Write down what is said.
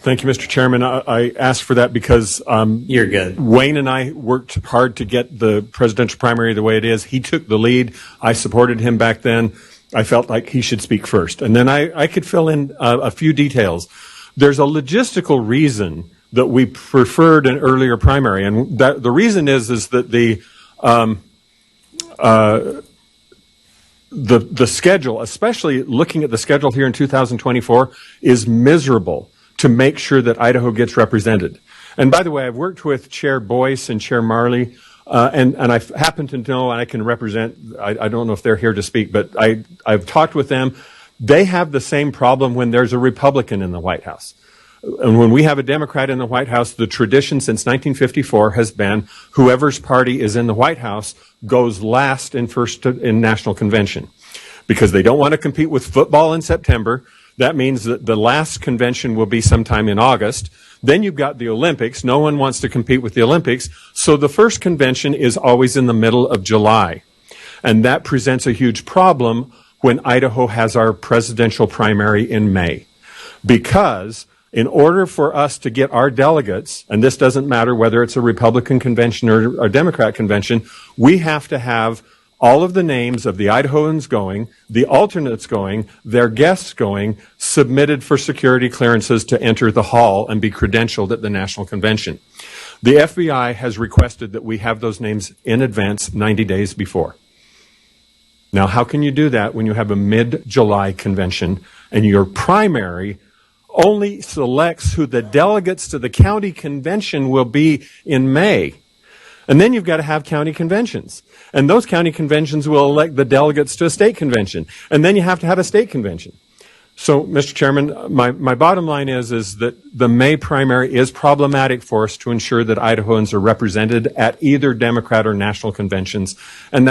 Thank you, Mr. Chairman. I asked for that because You're good. Wayne and I worked hard to get the presidential primary the way it is. He took the lead. I supported him back then. I felt like he should speak first. And then I could fill in a few details. There's a logistical reason that we preferred an earlier primary. And the reason is that the schedule, especially looking at the schedule here in 2024, is miserable to make sure that Idaho gets represented. And by the way, I've worked with Chair Boyce and Chair Marley, and I happen to know, and I can represent, I don't know if they're here to speak, but I've talked with them. They have the same problem when there's a Republican in the White House. And when we have a Democrat in the White House, the tradition since 1954 has been whoever's party is in the White House goes last in National Convention. Because they don't want to compete with football in September. That means that the last convention will be sometime in August. Then you've got the Olympics. No one wants to compete with the Olympics. So the first convention is always in the middle of July. And that presents a huge problem when Idaho has our presidential primary in May. Because in order for us to get our delegates, and this doesn't matter whether it's a Republican convention or a Democrat convention, we have to have all of the names of the Idahoans going, the alternates going, their guests going, submitted for security clearances to enter the hall and be credentialed at the National Convention. The FBI has requested that we have those names in advance 90 days before. Now, how can you do that when you have a mid-July convention and your primary only selects who the delegates to the county convention will be in May? And then you've got to have county conventions. And those county conventions will elect the delegates to a state convention. And then you have to have a state convention. So, Mr. Chairman, my bottom line is that the May primary is problematic for us to ensure that Idahoans are represented at either Democrat or national conventions. And